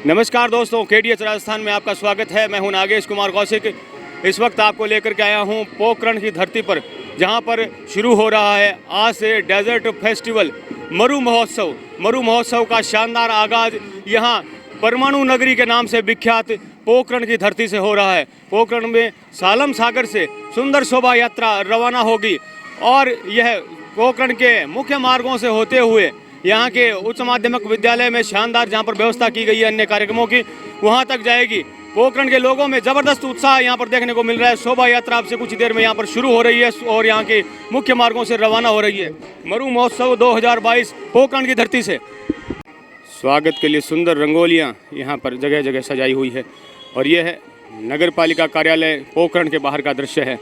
नमस्कार दोस्तों, KDH राजस्थान में आपका स्वागत है। मैं हूं नागेश कुमार कौशिक। इस वक्त आपको लेकर के आया हूं पोखरण की धरती पर, जहां पर शुरू हो रहा है आज से डेजर्ट फेस्टिवल मरु महोत्सव। मरु महोत्सव का शानदार आगाज़ यहां परमाणु नगरी के नाम से विख्यात पोखरण की धरती से हो रहा है। पोखरण में सालम सागर से सुंदर शोभा यात्रा रवाना होगी और यह पोखरण के मुख्य मार्गों से होते हुए यहाँ के उच्च माध्यमिक विद्यालय में शानदार जहाँ पर व्यवस्था की गई है अन्य कार्यक्रमों की, वहाँ तक जाएगी। पोखरण के लोगों में ज़बरदस्त उत्साह यहाँ पर देखने को मिल रहा है। शोभा यात्रा अब से कुछ देर में यहाँ पर शुरू हो रही है और यहाँ के मुख्य मार्गों से रवाना हो रही है। मरु महोत्सव 2022 पोखरण की धरती से। स्वागत के लिए सुंदर रंगोलियाँ यहाँ पर जगह जगह सजाई हुई है और यह है नगर पालिका कार्यालय पोखरण के बाहर का दृश्य है।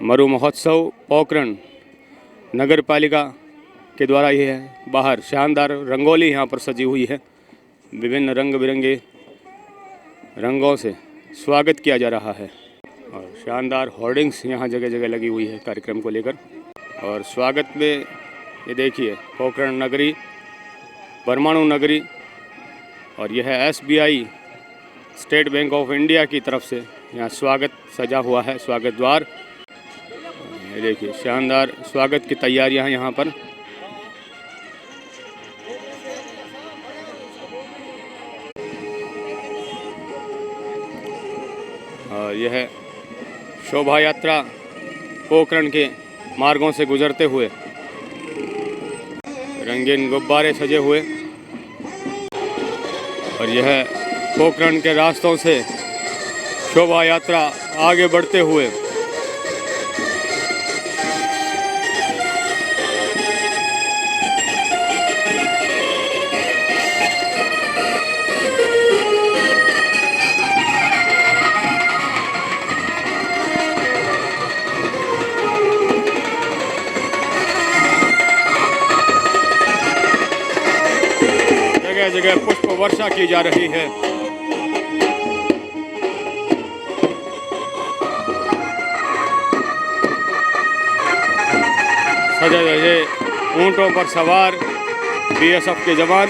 मरु महोत्सव पोखरण नगर पालिका के द्वारा ये है। बाहर शानदार रंगोली यहाँ पर सजी हुई है। विभिन्न रंग बिरंगे रंगों से स्वागत किया जा रहा है और शानदार होर्डिंग्स यहाँ जगह जगह लगी हुई है कार्यक्रम को लेकर। और स्वागत में ये देखिए पोखरण नगरी, परमाणु नगरी, और यह है SBI state bank of India की तरफ से यहाँ स्वागत सजा हुआ है, स्वागत द्वार। ये देखिए शानदार स्वागत की तैयारियां हैं यहाँ पर। और यह शोभा यात्रा पोखरण के मार्गों से गुजरते हुए रंगीन गुब्बारे सजे हुए, और यह पोखरण के रास्तों से शोभा यात्रा आगे बढ़ते हुए जगह जगह पुष्प वर्षा की जा रही है। सजे धजे ऊंटों पर सवार BSF के जवान।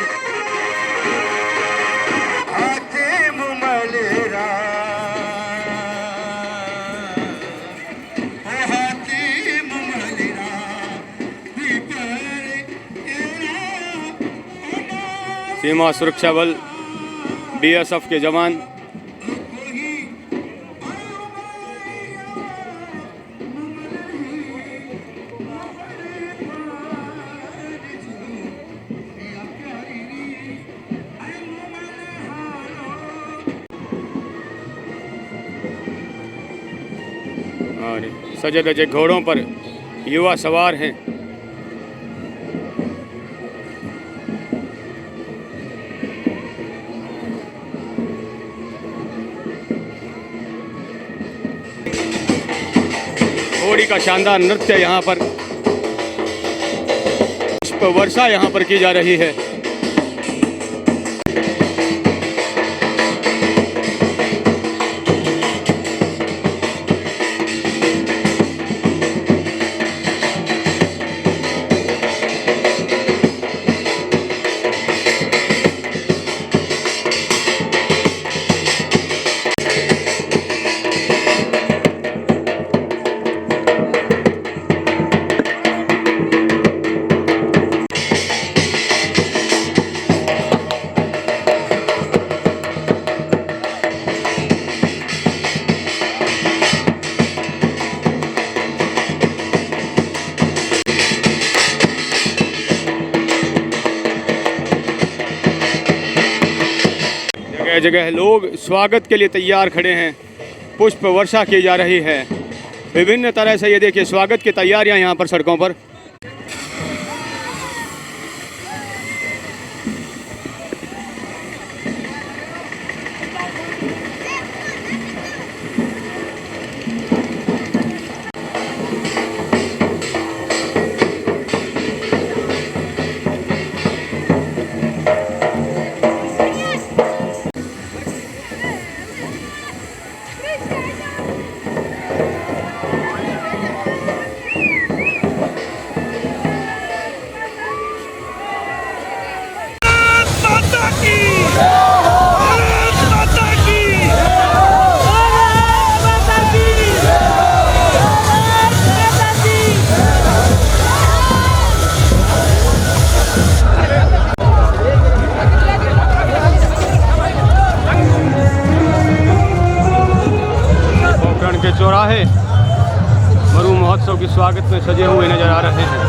सीमा सुरक्षा बल BSF के जवान। और सजे धजे घोड़ों पर युवा सवार हैं। घोड़ी का शानदार नृत्य यहाँ पर, पुष्प वर्षा यहाँ पर की जा रही है। जगह जगह लोग स्वागत के लिए तैयार खड़े हैं। पुष्प वर्षा की जा रही है विभिन्न तरह से। ये देखिए स्वागत की तैयारियां यहाँ पर सड़कों पर। स्वागत में सजे हुए नजर आ रहे हैं।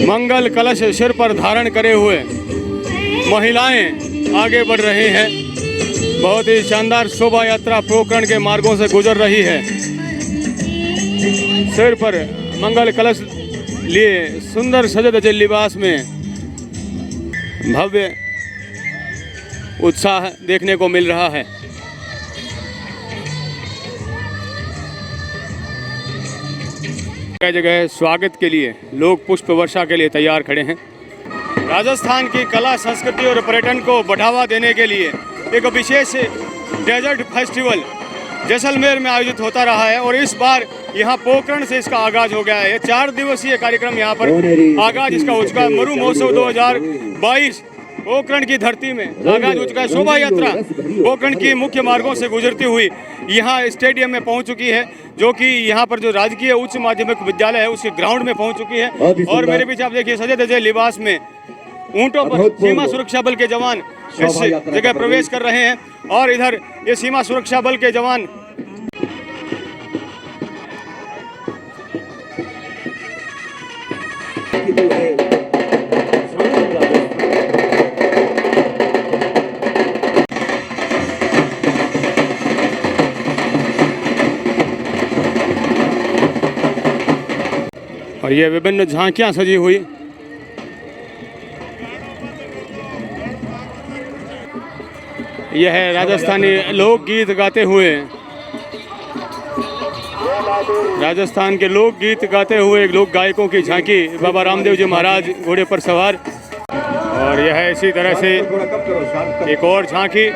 मंगल कलश सिर पर धारण करे हुए महिलाएं आगे बढ़ रही हैं। बहुत ही शानदार शोभा यात्रा पोकरण के मार्गों से गुजर रही है। सिर पर मंगल कलश लिए सुंदर सजे धजे लिबास में भव्य उत्साह देखने को मिल रहा है। जगह जगह स्वागत के लिए लोग पुष्प वर्षा के लिए तैयार खड़े हैं। राजस्थान की कला संस्कृति और पर्यटन को बढ़ावा देने के लिए एक विशेष डेजर्ट फेस्टिवल जैसलमेर में आयोजित होता रहा है और इस बार यहाँ पोकरण से इसका आगाज हो गया है। 4 दिवसीय कार्यक्रम यहाँ पर आगाज इसका हो चुका है। मरु महोत्सव 2022 पोकरण की धरती में आगाज हो चुका है। शोभा यात्रा पोकरण की मुख्य मार्गों से गुजरती हुई यहाँ स्टेडियम में पहुँच चुकी है, जो कि यहाँ पर जो राजकीय उच्च माध्यमिक विद्यालय है उसके ग्राउंड में पहुँच चुकी है। और मेरे पीछे आप देखिए सजे धजे लिबास में ऊंटों पर सीमा सुरक्षा बल के जवान इस जगह प्रवेश कर रहे हैं और इधर ये सीमा सुरक्षा बल के जवान और ये विभिन्न झांकियां सजी हुई यह है राजस्थानी लोकगीत गाते हुए राजस्थान के लोकगीत गाते हुए लोक गायकों की झांकी। बाबा रामदेव जी महाराज घोड़े पर सवार और यह है इसी तरह से एक और झांकी।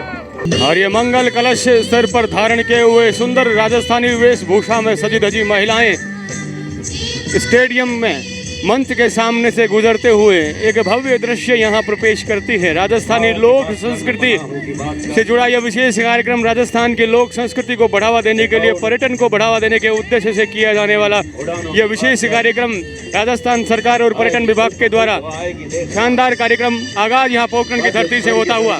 और ये मंगल कलश सिर पर धारण किए हुए सुंदर राजस्थानी वेशभूषा में सजी धजी महिलाएं स्टेडियम में मंच के सामने से गुजरते हुए एक भव्य दृश्य यहाँ पर पेश करती है। राजस्थानी लोक संस्कृति से जुड़ा यह विशेष कार्यक्रम राजस्थान की लोक संस्कृति को बढ़ावा देने के लिए, पर्यटन को बढ़ावा देने के उद्देश्य से किया जाने वाला यह विशेष कार्यक्रम राजस्थान सरकार और पर्यटन विभाग के द्वारा शानदार कार्यक्रम आगाज यहाँ पोकरण की धरती से होता हुआ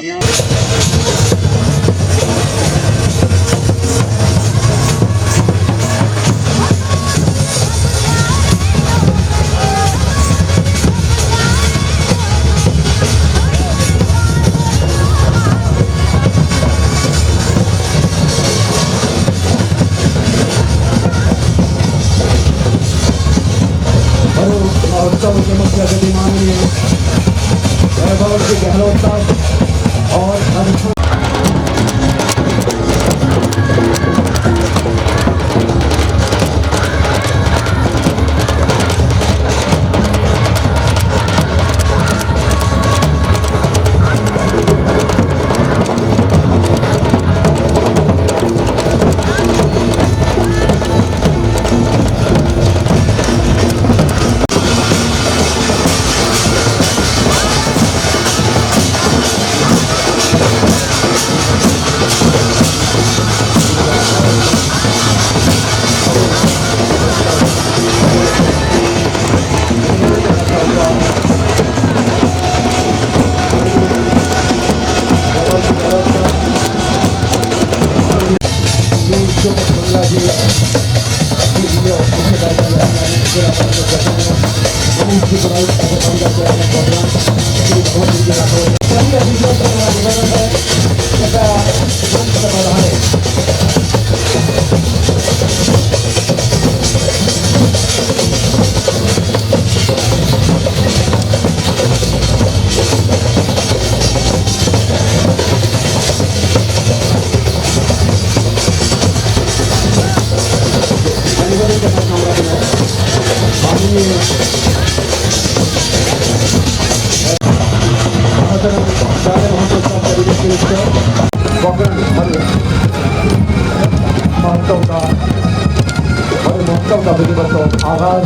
महोत्सव का विधिवत आगाज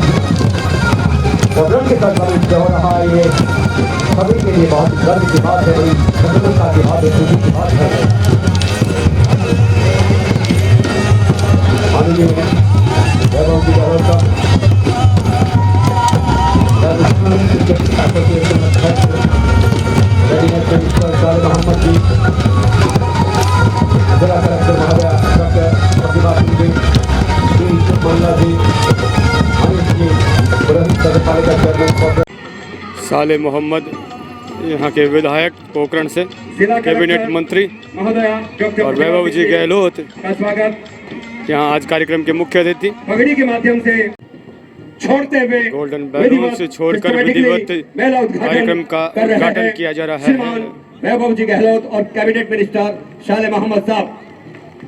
पोकरण के साथ हो रहा है। ये सभी के लिए बहुत गर्व की बात है, बड़ी प्रसन्नता की बात है, खुशी की बात है। माननीय वैभव जी गहलोत साहब, राजस्थान क्रिकेट एसोसिएशन अध्यक्ष रेडीनेस मिनिस्टर साले मोहम्मद जी, जिला कलेक्टर महोदय डॉक्टर प्रतिभा सिंह जी, मंगला जी, अनिल जी, पुरस्कृत कार्यपालिका चेयरमैन साले मोहम्मद यहाँ के विधायक पोकरण से, कैबिनेट मंत्री और वैभव जी गहलोत का स्वागत यहाँ आज कार्यक्रम के मुख्य अतिथि। पगड़ी के माध्यम से छोड़ते हुए गोल्डन बैलून से छोड़कर विधिवत कार्यक्रम का उद्घाटन किया जा रहा है। वैभव जी गहलोत और कैबिनेट मिनिस्टर साले मोहम्मद साहब,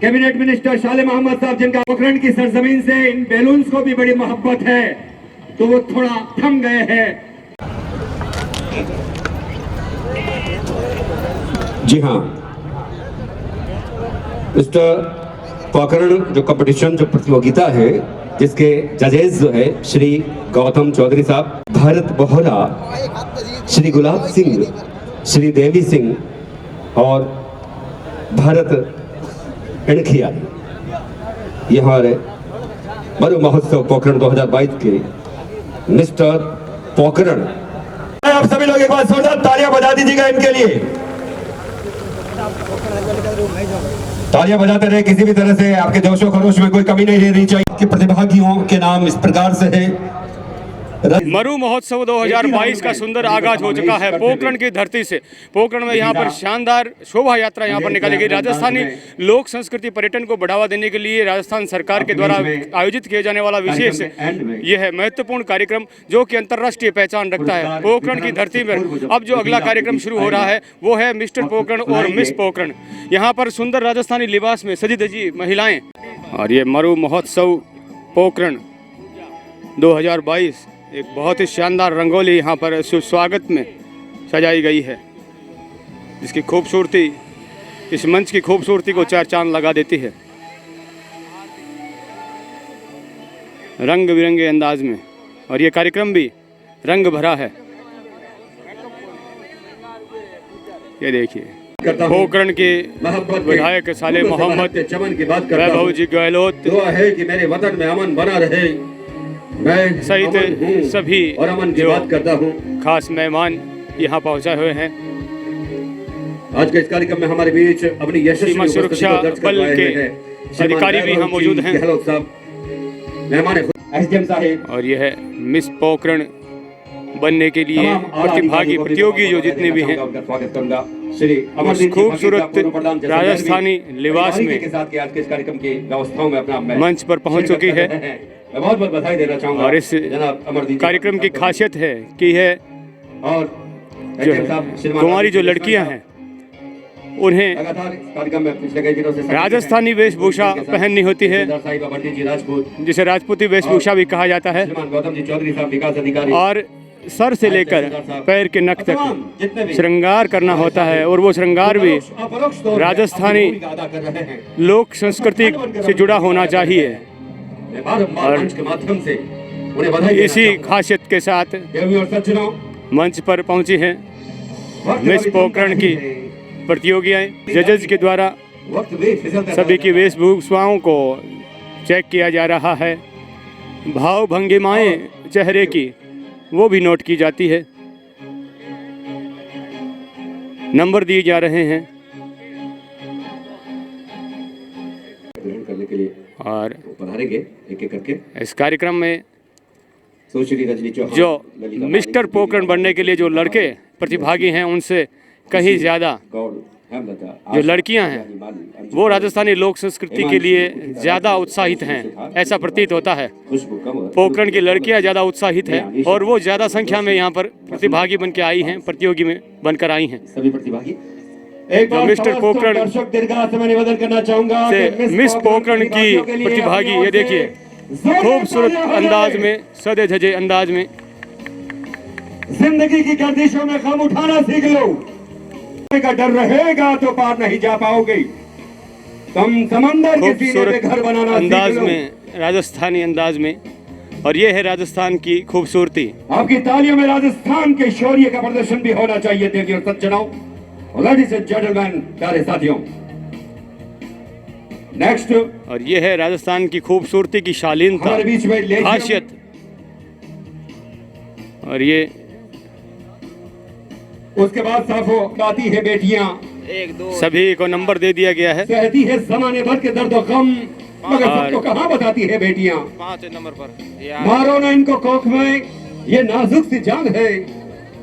कैबिनेट मिनिस्टर साले मोहम्मद साहब, जिनका पोखरण की सरजमीन से इन बैलून्स को भी बड़ी मोहब्बत है, तो वो थोड़ा थम गए हैं। जी हाँ, मिस्टर पोखरण जो कंपटीशन, जो प्रतियोगिता है, जिसके जजेस जो है श्री गौतम चौधरी साहब, भरत बोहरा, श्री गुलाब सिंह, श्री देवी सिंह और भरत इणखिया, यहाँ मरु महोत्सव पोखरण 2022 के मिस्टर पोखरण। आप सभी लोग एक बार जोरदार तालियां बजा दीजिएगा इनके लिए। तालियां बजाते रहे, किसी भी तरह से आपके जोशो खरोश में कोई कमी नहीं रहनी चाहिए। कि प्रतिभागियों के नाम इस प्रकार से है। मरु महोत्सव 2022 का सुंदर आगाज हो चुका है पोकरण की धरती से। पोकरण में यहाँ पर शानदार शोभा यात्रा यहाँ पर निकाली गई। राजस्थानी लोक संस्कृति पर्यटन को बढ़ावा देने के लिए राजस्थान सरकार के द्वारा आयोजित किए जाने वाला विशेष यह है महत्वपूर्ण कार्यक्रम, जो कि अंतर्राष्ट्रीय पहचान रखता है। पोकरण की धरती पर अब जो अगला कार्यक्रम शुरू हो रहा है वो है मिस्टर पोकरण और मिस पोकरण। यहाँ पर सुंदर राजस्थानी लिबास में सजी धजी महिलाएं, और ये मरु महोत्सव पोकरण 2022 एक बहुत ही शानदार रंगोली यहाँ पर सुस्वागत में सजाई गई है, जिसकी खूबसूरती इस मंच की खूबसूरती को चार चांद लगा देती है रंग बिरंगे अंदाज में। और ये कार्यक्रम भी रंग भरा है। ये देखिए पोकरण के विधायक साले मोहम्मद वैभव जी गहलोत है कि मेरे वतन में अमन बना रहे, मैं सहित सभी और अमन की बात करता हूँ। खास मेहमान यहाँ पहुँचे हुए हैं। आज के इस कार्यक्रम में हमारे बीच अपनी सीमा सुरक्षा बल के अधिकारी भी यहाँ मौजूद हैं और यह है मिस पोकरण बनने के लिए प्रतिभागी प्रतियोगी जो जितने भी हैं उस खूबसूरत राजस्थानी लिबास में मंच पर पहुंच चुकी है। मैं बहुत बहुत बधाई देना चाहूंगा। और इस कार्यक्रम की खासियत है कि है और जो कुंवारी जो लड़कियां हैं उन्हें राजस्थानी वेशभूषा पहननी होती है, जिसे राजपूती वेशभूषा भी कहा जाता है। और सर से लेकर पैर के नख तक श्रृंगार करना होता है, और वो श्रृंगार भी राजस्थानी लोक संस्कृति से जुड़ा होना चाहिए। और इसी खासियत के साथ मंच पर पहुंची हैं मिस पोकरण की प्रतियोगियां। जजेस के द्वारा सभी की वेशभूषाओं को चेक किया जा रहा है। भाव भंगिमाएं चेहरे की वो भी नोट की जाती है। नंबर दिए जा रहे हैं। ये और पधारेंगे एक एक करके। इस कार्यक्रम में सुश्री रजनी चौहान, जो ललिता मिस्टर माली, पोखरण बनने के लिए जो लड़के प्रतिभागी हैं उनसे कहीं ज़्यादा गौड़, हेमलता, जो आशा, लड़कियां हैं जानी माली, वो राजस्थानी लोक संस्कृति के लिए ज़्यादा उत्साहित हैं, ऐसा प्रतीत होता है। खुशबू कमर, पोखरण की लड़कियां ज़्यादा उत्साहित हैं और वो ज़्यादा संख्या में यहाँ पर प्रतिभागी बन के आई हैं, प्रतियोगी में बनकर आई हैं। सभी प्रतिभागी एक बार मिस्टर समस्त पोखरण दर्शक दीर्घा से मैं निवेदन करना चाहूंगा से कि मिस पोखरण की प्रतिभागियों के लिए प्रतिभागी अपनी ये ओर से देखिए जोरदार खूबसूरत तालियां हो अंदाज जाए। में, सदे धजे अंदाज में जिंदगी की गर्दिशों में खम उठाना सीख लो, का डर रहेगा तो पार नहीं जा पाओगे, तुम समंदर के सीने पे घर खूबसूरत बनाना अंदाज सीख लो। में, राजस्थानी अंदाज में, और ये है राजस्थान की खूबसूरती। आपकी तालियों में राजस्थान के शौर्य का प्रदर्शन भी होना चाहिए। देवी और सज्जनों, लेडीज एंड जेंटलमैन, प्यारे साथियों, नेक्स्ट और ये है राजस्थान की खूबसूरती की शालीनता, हमारे बीच में लेजियम, खासियत। और ये उसके बाद साफो गाती है बेटियां, सभी को नंबर दे दिया गया है। सहती है जमाने भर के दर्द और गम, मगर सबको कहाँ बताती है बेटियां। 5 नंबर पर मारो ना इनको कोख में, ये नाजुक सी जान है,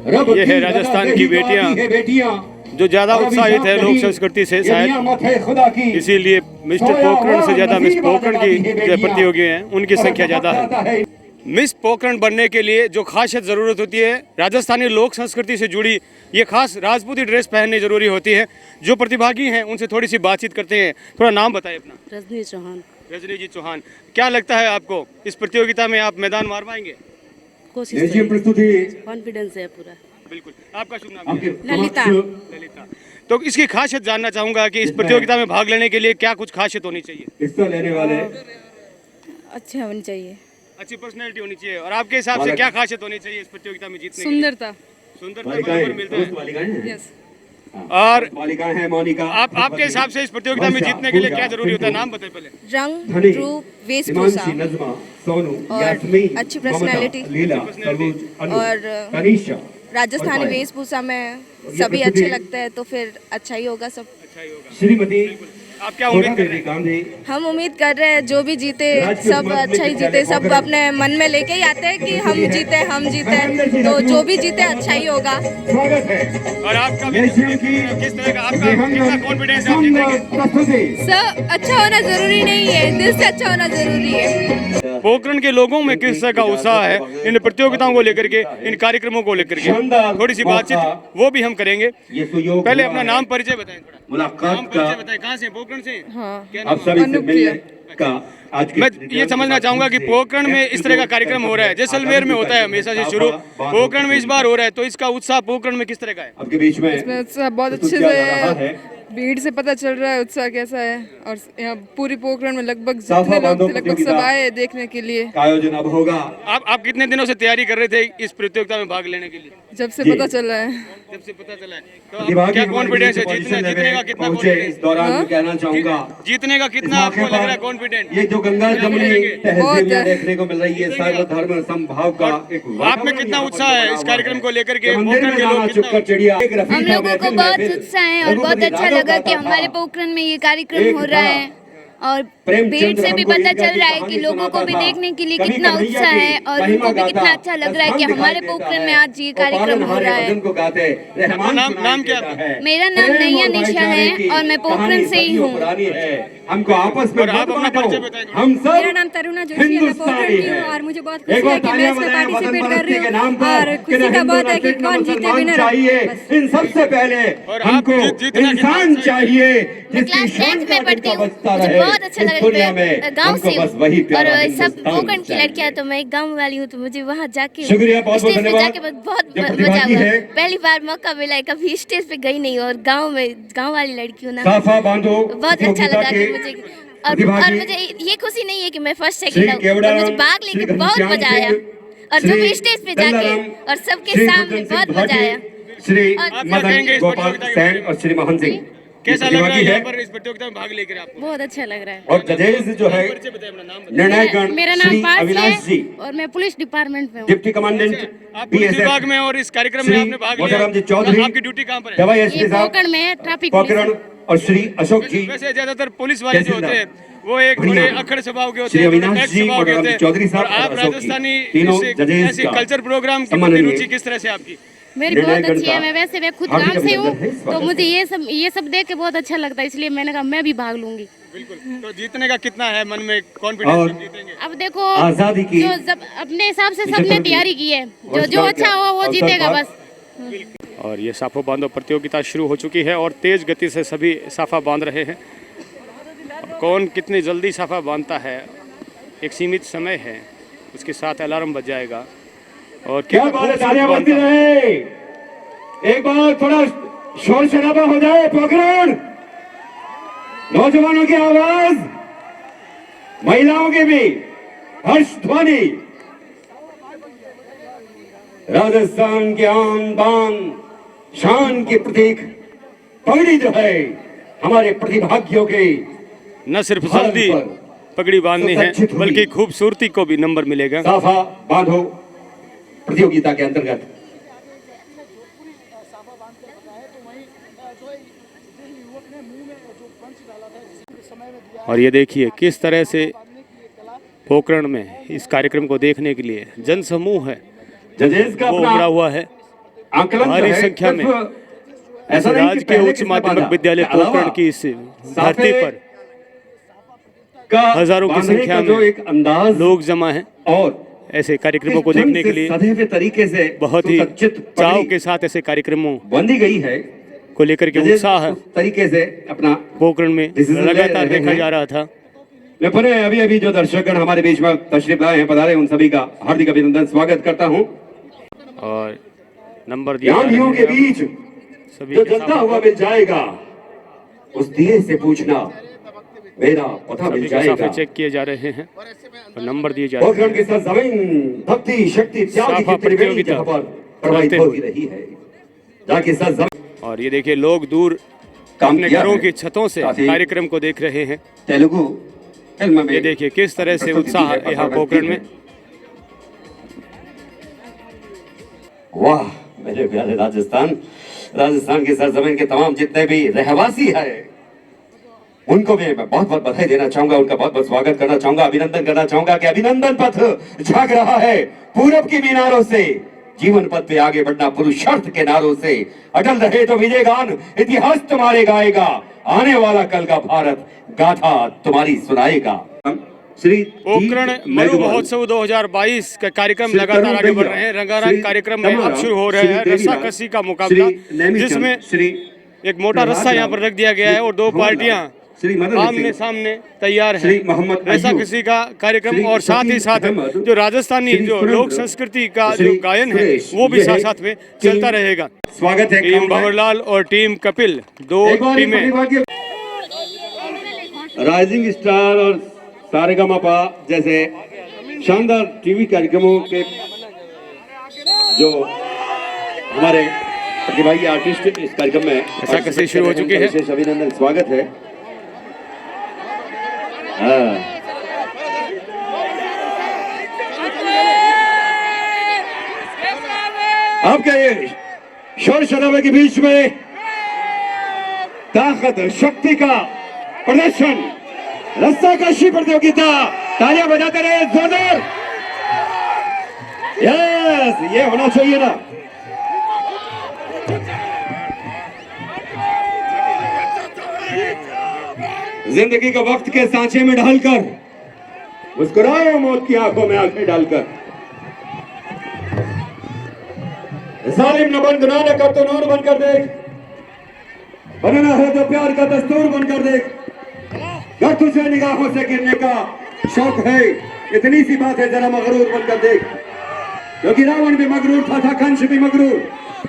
रब ये की है राजस्थान रजा की से ही तो आती है बेटियां, जो ज्यादा और उत्साहित है अभिशाप लोक नहीं, संस्कृति से, ये शायद नियामत है खुदा की। इसीलिए मिस्टर सोया पोखरण से हुआ ज्यादा मिस नसीब पोखरण की आती है जो बेटियां। प्रतियोगी हैं उनकी और संख्या ज्यादा वक्त आता है। मिस पोखरण बनने के लिए जो खासियत ज़रूरत होती है, राजस्थानी लोक संस्कृति से जुड़ी ये खास राजपूती ड्रेस पहननी ज़रूरी होती है। जो प्रतिभागी हैं उनसे थोड़ी सी बातचीत करते हैं। थोड़ा नाम बताएं अपना। रजनी चौहान। रजनी जी चौहान, क्या लगता है आपको इस प्रतियोगिता में आप मैदान मार पाएंगे? कोशिश लेजियम करें, प्रस्तुति कॉन्फिडेंस है पूरा। बिल्कुल। आपका शुभ नाम आपके क्या है? ललिता। समक्ष ललिता। तो इसकी खासियत जानना चाहूंगा कि इस प्रतियोगिता में भाग लेने के लिए क्या कुछ खासियत होनी चाहिए? हिस्सा लेने वाले अच्छे होनी चाहिए। अच्छी पर्सनैलिटी होनी चाहिए। और आपके हिसाब से क्या खासियत होनी चाहिए इस प्रतियोगिता में जीतने के लिए? सुंदरता। सुंदरता बालिकाएं, बराबर मिलता दोस्त है। बालिकाएं हैं। यस। और बालिकाएं हैं मोनिका। आपके हिसाब से इस प्रतियोगिता में जीतने के लिए क्या जरूरी होता है? नाम बताएं पहले। रंग, धनी, रूप, वेशभूषा हिमांशी, नज़मा, सोनू, और यास्मीन, अच्छी ममता, personality। लीला, सरोज, अनु, और तनीषा, राजस्थानी और वेशभूषा में ये सभी प्रस्तुति- अच्छे लगते हैं तो फिर अच्छा ही होगा सब। अच्छा ही होगा। श्रीमती आप क्या उम्मीद कर रहे देवी हैं? गांधी, हम उम्मीद कर रहे हैं जो भी जीते राजकीय सब मत में अच्छा ही जीते, विद्यालय सब पोखरण। अपने मन में लेके ही आते हैं कि हम जीते, तो जो भी जीते अच्छा ही होगा। स्वागत है। और आपका भी लेजियम की किस तरह का आपका कितना कॉन्फिडेंस है आप जीतेंगे? प्रस्तुति सब अच्छा होना जरूरी नहीं है, दिल से अच्छा होना जरूरी है। पोखरण के लोगों में किस तरह का उत्साह है इन प्रतियोगिताओं को लेकर के, इन कार्यक्रमों को लेकर के, थोड़ी सी बातचीत वो भी हम करेंगे। ये सुयोग पहले हुआ अपना है। नाम परिचय बताएं थोड़ा। मुलाकात नाम का परिचय बताएं, कहाँ से? पोखरण से? हाँ। क्या आप नाम सभी है? से मिलने का आज के मैं ये समझना चाहूंगा कि पोखरण में इस तरह का कार्यक्रम हो रहा है, जैसलमेर में होता है हमेशा से शुरू, पोखरण में इस बार हो रहा है, तो इसका उत्साह पोखरण में किस तरह का है? आपके बीच में इसमें उत्साह बहुत अच्छे प्रस्तुत किया जा रहा है। से भीड़ से पता चल रहा है उत्साह कैसा है। और यहाँ पूरी पोखरण में लगभग साफा जितने लोग बांधो थे लगभग सब प्रतियोगिता। आए देखने के लिए। का आयोजन अब होगा। आप कितने दिनों से तैयारी कर रहे थे इस प्रतियोगिता में भाग लेने के लिए? जब से जी। पता चल रहा है। जब से पता चला है तो प्रतिभागी आप क्या हमारे कॉन्फिडेंस बीच है? में जीतने पोजीशन का कितना पहुंचे। इस कॉन्फिडेंस? दौरान मैं कहना चाहूंगा जीतने का इस कितना मौके आपको लग रहा है पर कॉन्फिडेंट? ये जो गंगा जमुनी बहुत तहजीब है। देखने को मिल रही है, सर्वधर्म समभाव का एक आप में कितना उत्साह है इस कार्यक्रम को लेकर के? मंदिर पोखरण में के लोग जाना कितना- चुपकर चिड़िया एक हम रफीका लोगों को महफिल बहुत महफिल। उत्साह है और बहुत रघुपति अच्छा राघव लगा कि गाता हमारे था। पोखरण में ये कार्यक्रम एक हो रहा था। है और प्रेमचंद भीड़ से भी हमको पता ईदगाह चल की रहा है कहानी कि लोगों को भी सुनाता था। देखने के लिए कभी कितना कन्हैया उत्साह की है और महिमा उनको भी कितना गाता, अच्छा लग रहा है कि दस्तान हमारे दिखाई पोखरण देता में है। आज ये और कार्यक्रम हो हमारे रहा है। भजन को गाते रहमान नाम सुनाई क्या देता आपका? है। मेरा नाम प्रेम नैया और निशा भाईचारे है की और मैं पोखरण कहानी से ही सदियों हूँ। पुरानी है। हमको आपस में और आप मत अपना बांटो। परिचय बताएं थोड़ा। हम सब मेरा नाम तरुणा जोशी है, मैं पोखरण हिंदुस्तानी की हूँ है। और मुझे बहुत एक खुशी बार है कि मैं तालियां इसमें बजाएं वतन पार्टिसिपेट कर परस्ती रही के हूँ नाम पर। और कि खुशी का हिंदू बहुत है कि राष्ट्र कौन जीते मुसलमान विनर। चाहिए। इन सबसे पहले और हमको आप जीतना इंसान कितना चाहिए मैं जिसकी क्लास शान 10th का में पढ़ती डंका हूँ, बजता मुझे रहे। बहुत अच्छा इस दुनिया लगता है। में गांव हमको से बस हूँ वही और प्यारा सब हिंदुस्तान पोखरण की चाहिए। लड़कियां, तो मैं एक गांव वाली हूँ तो मुझे वहाँ जाके शुक्रिया, बहुत बहुत स्टेज पे धन्यवाद। जाके बहुत जो मजा प्रतिभागी हुआ। है। पहली बार मौका मिला है, कभी स्टेज पे गई नहीं और गांव वाली लड़की हूँ ना, साफा बांधो बहुत अच्छा प्रतियोगिता लगा कि के मुझे और प्रतिभागी मुझे ये खुशी नहीं है कि मैं फर्स्ट श्री सेकंड आऊँ, केवड़ा, और मुझे भाग श्री लेके बहुत घनश्याम मजा आया। सिंह, और जब श्री भी स्टेज पे जाके दल्लाराम, और सबके श्री सामने गुरजन सिंह बहुत मजा भाटी, आया। श्री और आप क्या मदन कहेंगे इस गोपाल प्रतियोगिता के सैन बारे में? और श्री मोहन सिंह। कैसा ये लग रहा है प्रतिभागी यहाँ है। पर इस प्रतियोगिता में भाग लेकर आपको? बहुत अच्छा लग रहा है। और जजेस जो है परिचय बताएं, अपना नाम बताएं। निर्णायकगण मेरा नाम श्री पार्थ अविनाश जी, है और मैं पुलिस डिपार्टमेंट में हूँ। डिप्टी कमांडेंट आप पुलिस विभाग BSF, में और इस कार्यक्रम में श्री आपने भाग मोतीराम जी लिया, चौधरी, आपकी ड्यूटी कहाँ पर है? दवाई ये एसपी साहब पोखरण में ट्रैफिक पोखरण और श्री अशोक जी। वैसे ज्यादातर पुलिस वाले जो होते हैं वो एक थोड़े अखड़ स्वभाव के होते श्री हैं, थोड़े अविनाश टैक्स जी स्वभाव के और होते हैं। चौधरी साहब और आप और अशोक जी, राजस्थानी तीनों ऐसे जजेस का कल्चर प्रोग्राम की सम्माननीय रुचि किस तरह से आपकी? मेरी निर्णय बहुत अच्छी गण है। का मैं वैसे मैं खुद हार्दिक गांव से हूँ, अभिनंदन है, तो स्वागत मुझे है। ये सब देख के बहुत अच्छा लगता है, इसलिए मैंने कहा मैं भी भाग लूंगी। बिल्कुल। तो जीतने का कितना है मन में कॉन्फिडेंस और कि जीतेंगे? अब देखो, आजादी की जो जब अपने हिसाब से सबने 75वीं तैयारी की है, जो वर्षगांठ अच्छा के हो वो अवसर जीतेगा पर बस। और ये साफा बांधो प्रतियोगिता शुरू हो चुकी है और तेज गति से सभी साफा बांध रहे हैं। अब कौन कितनी जल्दी साफा बांधता है, एक सीमित समय है, उसके साथ अलार्म बज जाएगा। और क्या कितना बात है, खूबसूरत तालियां बजती बांधता है। रहे। एक बार थोड़ा शोर शराबा हो जाए। पोखरण, नौजवानों की आवाज, महिलाओं की भी हर्ष ध्वनि। राजस्थान के आन बान शान के प्रतीक पगड़ी जो है हमारे प्रतिभागियों के न सिर्फ भारत जल्दी पर पगड़ी बांधनी है सुसज्जित हुई बल्कि खूबसूरती को भी नंबर मिलेगा। साफा बांधो प्रतियोगिता के अंतर्गत और ये देखिए किस तरह से पोखरण में इस कार्यक्रम को देखने के लिए जन समूह है जजेस का वो अपना उमड़ा हुआ है। आकलन भारी जो है, संख्या में सिर्फ ऐसा नहीं कि राजकीय पहले उच्च किसने माध्यमिक बांधा, विद्यालय इसके अलावा पोखरण की इस धरती पर का हजारों की बांधने संख्या का में जो एक अंदाज लोग जमा हैं और ऐसे कार्यक्रमों को किस ढंग देखने से के लिए। सधे हुए तरीके से बहुत ही सुसज्जित चाव पगड़ी के साथ ऐसे कार्यक्रमों बंधी गई है। को लेकर के जजेस उत्साह उस तरीके से अपना पोखरण में decision ले लगातार रहे देखा हैं। जा रहा था। लेकिन अभी अभी जो दर्शकगण हमारे बीच में तशरीफ लाए हैं, पधारे, उन सभी का हार्दिक अभिनंदन स्वागत करता हूं। और नंबर दिया जा रहे ध्यानियों के हैं बीच सभी जो के जलता सामने। हुआ मिल जाएगा उस दिए से पूछना मेरा पता मिल सभी के साफे जाएगा। चेक किए जा रहे हैं और नंबर दिए जा रहे पोखरण हैं। की सरजमीन भक्ति शक्ति त्याग की साफा त्रिवेणी प्रतियोगिता जहां पर प्रवाहित चलते होती हुए। रही है, जाके सरजमीन और ये देखिए लोग दूर काम अपने किया घरों है। की छतों से काफी कार्यक्रम को देख रहे हैं। तेलुगु फिल्म में ये देखिए किस तरह से प्रस्तुति उत्साह है, यहाँ परफॉर्मेंस पोखरण की है। में। वाह मेरे प्यारे राजस्थान की सरजमीन के तमाम जितने भी रहवासी हैं उनको भी मैं बहुत बहुत बधाई देना चाहूंगा, उनका बहुत बहुत स्वागत करना चाहूंगा, अभिनंदन करना चाहूंगा कि अभिनंदन पथ झाग रहा है पूरब की मीनारों से, जीवन पथ पे आगे बढ़ना पुरुषार्थ के नारों से। अटल रहे तो विजय गान इतिहास तुम्हारे गाएगा, आने वाला कल का भारत गाथा तुम्हारी सुनाएगा। श्री पोखरण मरु महोत्सव 2022 का कार्यक्रम लगातार आगे बढ़ रहे हैं। रंगारंग कार्यक्रम में अब शुरू हो रहे हैं रस्साकसी का मुकाबला, जिसमें एक मोटा रस्सा यहाँ पर रख दिया गया है और दो पार्टियां आमने सामने तैयार हैं। रस्साकसी का कार्यक्रम और साथ ही साथ जो राजस्थानी जो लोक संस्कृति का जो गायन है वो भी साथ साथ में चलता रहेगा। स्वागत है टीम भंवरलाल और टीम कपिल, दो टीमें। राइजिंग स्टार और सारेगामापा जैसे शानदार टीवी कार्यक्रमों के जो हमारे प्रतिभागी आर्टिस्ट इस कार्यक्रम में रस्साकसी शुरू हो चुकी है। विशेष अभिनंदन स्वागत है। हाँ। आपके ये शोर शराबे के बीच में ताकत शक्ति का प्रदर्शन, रस्साकशी प्रतियोगिता, तालियां बजाते रहे जोरदार। यस, ये होना चाहिए ना। जिंदगी का वक्त के सांचे में ढालकर मुस्कुराओ मौत की आंखों में आंखें डालकर। जालिम न बन, गुनाह न कर तो नूर बनकर देख, बनना है तो प्यार का दस्तूर बनकर देख। अगर तुझे निगाहों से गिरने का शौक है, इतनी सी बात है, जरा मगरूर बनकर देख। क्योंकि रावण भी मगरूर था कंस भी मगरूर,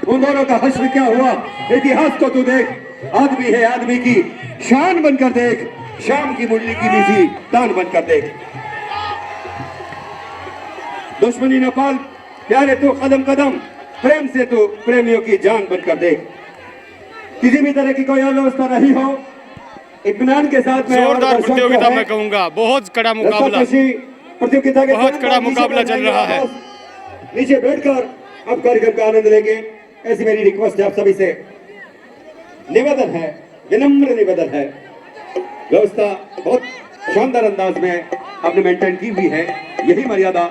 उन दोनों का हश्र क्या हुआ इतिहास को तू देख। आदमी है आदमी की शान बनकर देख, शाम की मुरली की मीठी तान बनकर देख। दुश्मनी न पाल प्यारे तू कदम कदम, प्रेम से तू प्रेमियों की जान बनकर देख। किसी भी तरह की कोई अव्यवस्था नहीं हो, इत्मीनान के साथ में जोरदार प्रतियोगिता मैं कहूंगा, बहुत कड़ा मुकाबला, प्रतियोगिता के बहुत कड़ा मुकाबला चल रहा है। नीचे बैठकर अब कार्यक्रम का आनंद लेंगे, ऐसी मेरी रिक्वेस्ट है आप सभी से, निवेदन है, विनम्र निवेदन है। व्यवस्था बहुत शानदार अंदाज में आपने मेंटेन की हुई है। यही मर्यादा,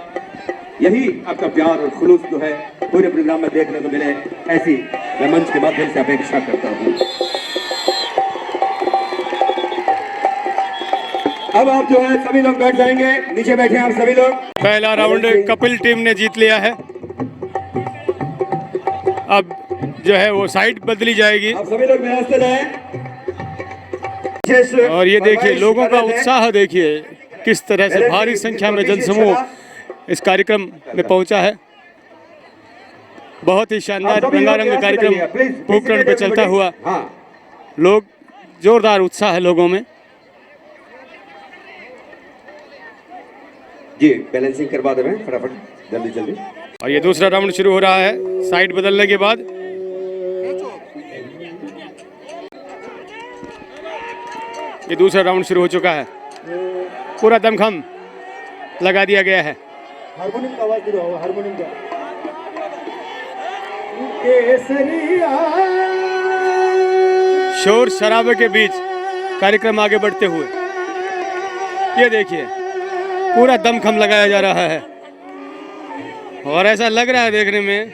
यही आपका प्यार और खुलूस जो है पूरे प्रोग्राम में देखने को मिले, ऐसी मैं मंच के माध्यम से अपेक्षा करता हूँ। अब आप जो है सभी लोग बैठ जाएंगे, नीचे बैठे आप सभी लोग। पहला राउंड कपिल टीम ने जीत लिया है। अब जो है वो साइड बदली जाएगी आप सभी लोग व्यवस्थित हैं। और ये देखिए लोगों का उत्साह देखिए किस तरह से भारी संख्या में जनसमूह इस कार्यक्रम में पहुंचा है। बहुत ही शानदार रंगारंग कार्यक्रम पोखरण पे चलता हुआ, लोग जोरदार उत्साह है लोगों में। जी बैलेंसिंग करवा दें फटाफट, जल्दी जल्दी। और ये दूसरा राउंड शुरू हो रहा है साइड बदलने के बाद। ये दूसरा राउंड शुरू हो चुका है, पूरा दमखम लगा दिया गया है। हारमोनियम का आवाज दे रहा, हारमोनियम का। शोर शराबे के बीच कार्यक्रम आगे बढ़ते हुए ये देखिए पूरा दमखम लगाया जा रहा है और ऐसा लग रहा है देखने में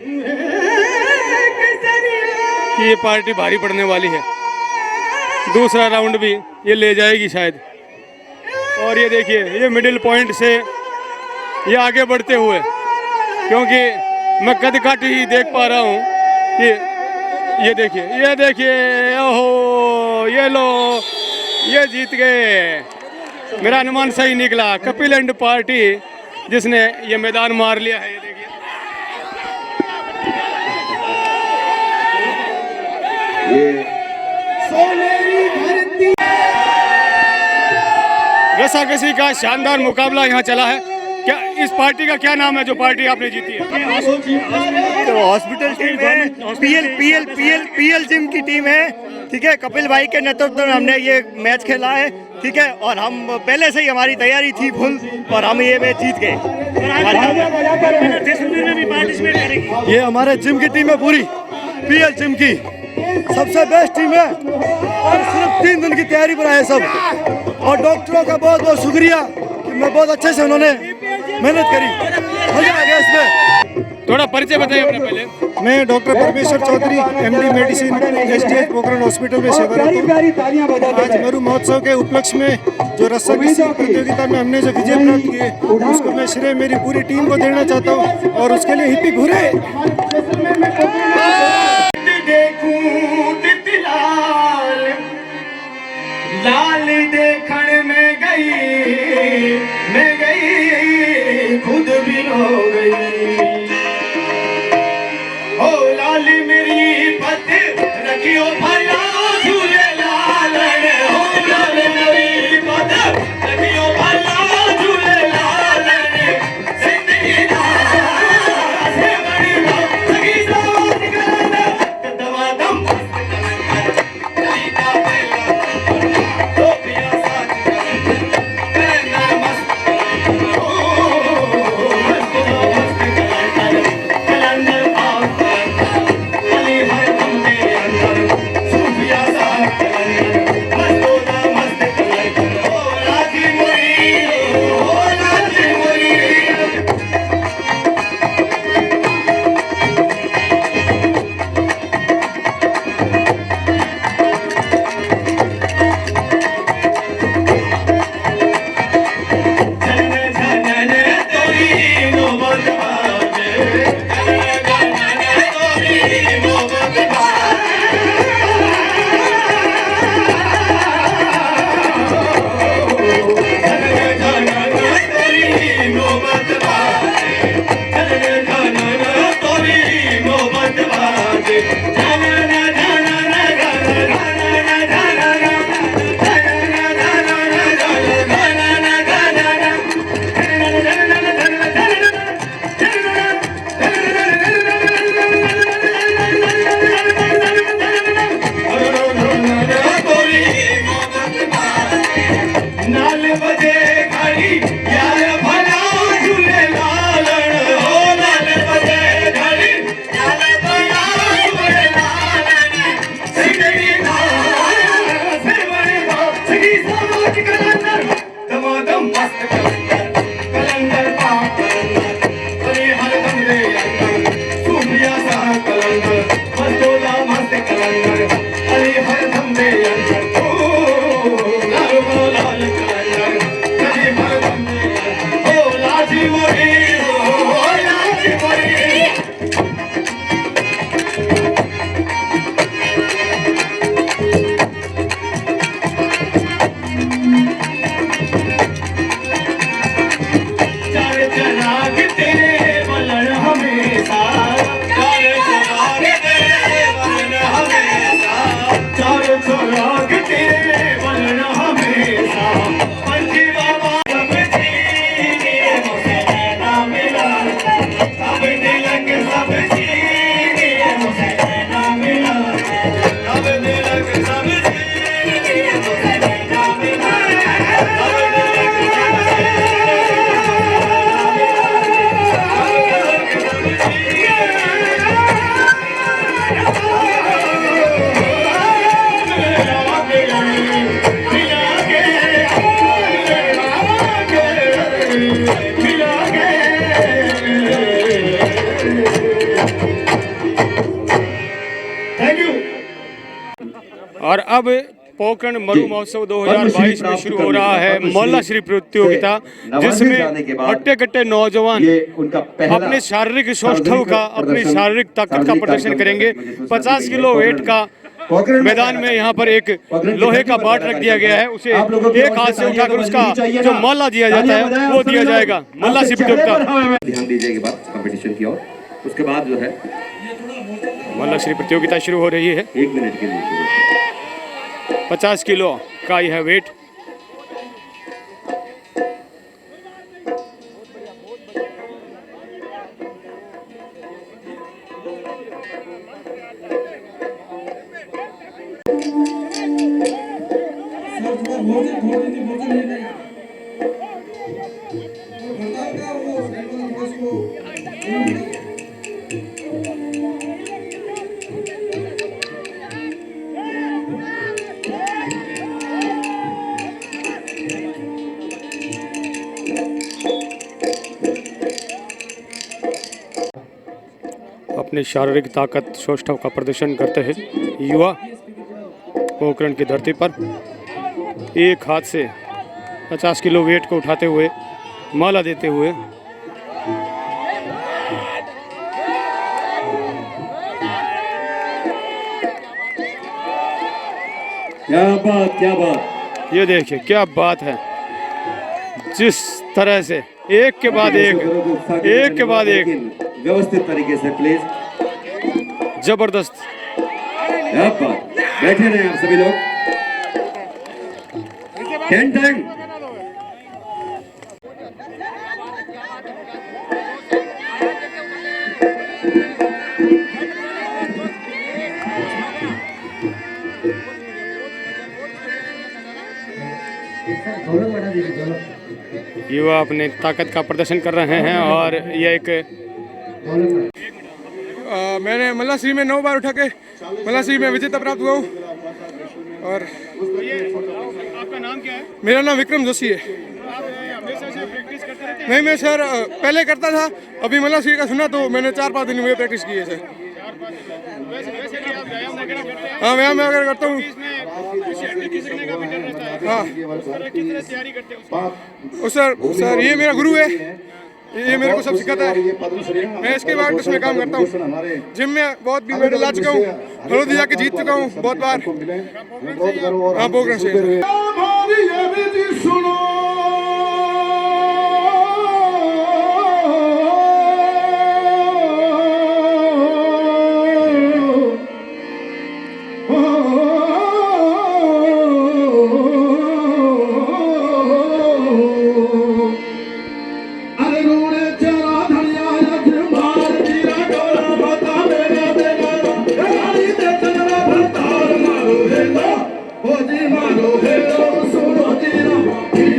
कि ये पार्टी भारी पड़ने वाली है। दूसरा राउंड भी ये ले जाएगी शायद। और ये देखिए ये मिडिल पॉइंट से ये आगे बढ़ते हुए, क्योंकि मैं कद काट ही देख पा रहा हूँ कि ये देखिए ओहो ये लो ये जीत गए। मेरा अनुमान सही निकला, कपिल एंड पार्टी जिसने ये मैदान मार लिया है। ये देखिए रसाकसी का शानदार मुकाबला यहाँ चला है। क्या इस पार्टी का क्या नाम है जो पार्टी आपने जीती है? तो हॉस्पिटल टीम है, पीएल जिम की टीम है। ठीक है, कपिल भाई के नेतृत्व में हमने ये मैच खेला है। ठीक है, और हम पहले से ही हमारी तैयारी थी फुल और हम ये मैच जीत गए। ये हमारे जिम की टीम है, पूरी पीएल जिम की सबसे बेस्ट टीम है और सिर्फ 3 दिन की तैयारी पर आए सब। और डॉक्टरों का बहुत बहुत शुक्रिया कि मैं बहुत अच्छे से उन्होंने मेहनत करी, मजा आ गया इसमें। थोड़ा परिचय बताइए अपना पहले। मैं doctor Parmeshwar Chaudhary, MD medicine, SDH Pokhran hospital में सेवारत हूँ। आज मरु महोत्सव के उपलक्ष्य में जो रस्साकसी प्रतियोगिता में हमने जो विजय प्राप्त किए उसको मैं श्रेय मेरी पूरी टीम को देना चाहता हूँ और उसके लिए हिप्पी घुरे। लाल देखण में गई, मैं गई खुद भी हो गई। ओ लाल मेरी पत रखियो भला झूले लाल, हो लाल मेरी पत रखियो भला झूले लाल। जिंदगी से बड़ी सगी साथ करना दवा दम मिला थैंक यू। और अब पोकरण मरु महोत्सव 2022 में शुरू हो रहा है मोहल्ला श्री प्रतियोगिता, जिसमें हट्टे कट्टे नौजवान अपने शारीरिक सौष्ठव का, अपनी शारीरिक ताकत का प्रदर्शन करेंगे। 50 किलो वेट का मैदान में यहाँ पर एक लोहे का बाट रख दिया गया है, उसे एक हाथ से उठाकर उसका जो माला दिया जाता है वो दिया जाएगा। मोहल्ला श्री प्रतियोगिता, ध्यान दीजिएगा बात कंपटीशन की ओर। उसके बाद जो है मोहल्ला श्री प्रतियोगिता शुरू हो रही है। 1 मिनट के लिए 50 किलो का यह वेट। अपनी शारीरिक ताकत सौष्ठव का प्रदर्शन करते हैं युवा पोकरण की धरती पर। एक हाथ से 50 किलो वेट को उठाते हुए, माला देते हुए। क्या बात, क्या बात। ये देखिए क्या बात है, जिस तरह से एक के बाद एक के बाद एक व्यवस्थित तरीके से प्लीज। जबरदस्त। क्या बात, बैठे रहे आप सभी लोग। 10 टाइम। युवा अपने ताकत का प्रदर्शन कर रहे हैं और यह एक मैंने मल्लाश्री में 9 बार उठा के मल्लाश्री में विजेता प्राप्त हुआ हूँ। और आपका नाम क्या है? मेरा नाम विक्रम जोशी है। हमेशा से प्रैक्टिस करते रहते हैं? नहीं, मैं सर पहले करता था, अभी मल्लाश्री का सुना तो मैंने 4-5 दिन में प्रैक्टिस की है सर। वैसे भी आप व्यायाम वगैरह करते हैं? हाँ, व्यायाम वगैरह करता हूँ। इसमें किसी हड्डी खिसकने का भी डर रहता है। हाँ, किस तरह तैयारी करते हैं? और सर ये मेरा गुरु है, ये मेरे को सब सिखाता है। मैं इसके बाद उसमें काम करता हूँ। जिम में बहुत भी मेडल ला चुका हूँ, हल्दी जाके जीत चुका हूँ बहुत बार। हाँ, पोकरण से। मारो हे सुनो जी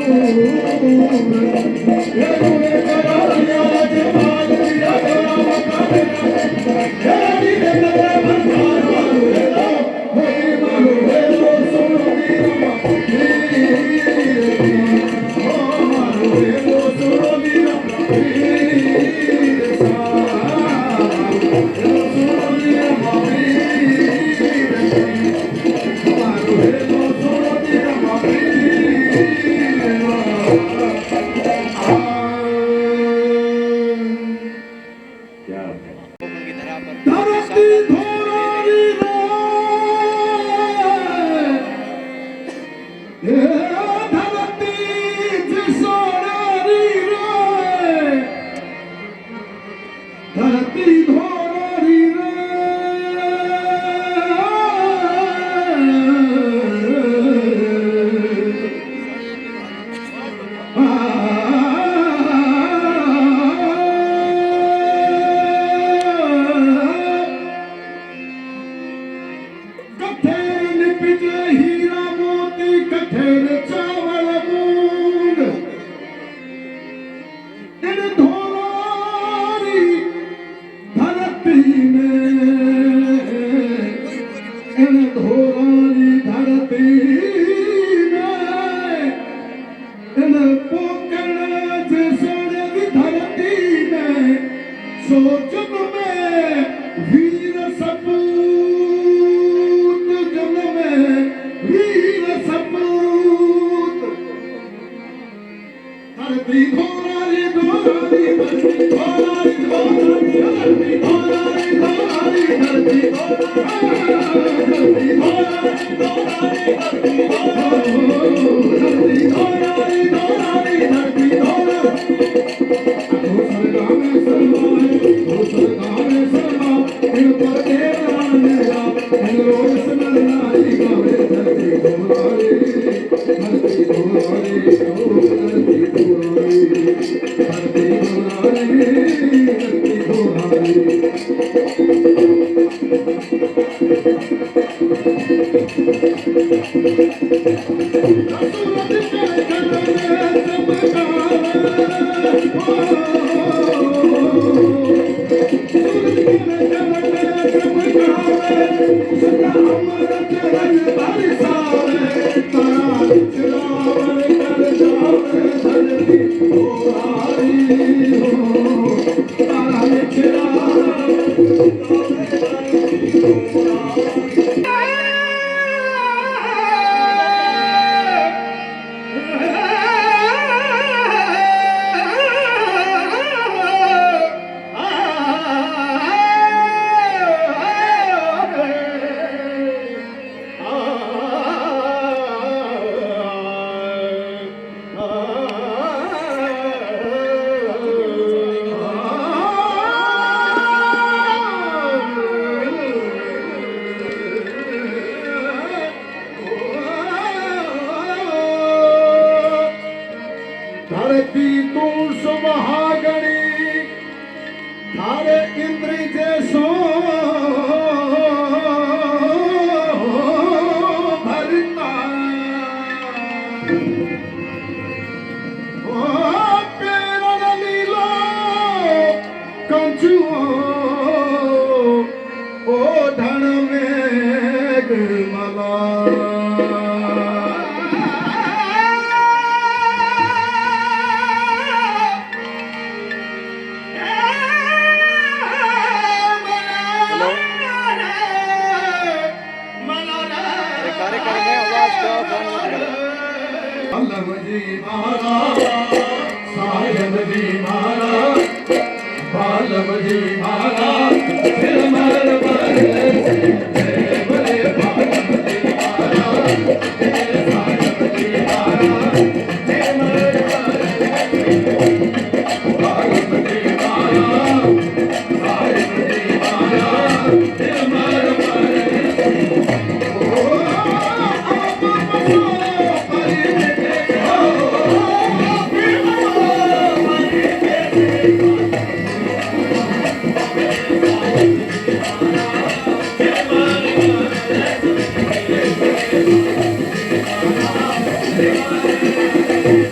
Thank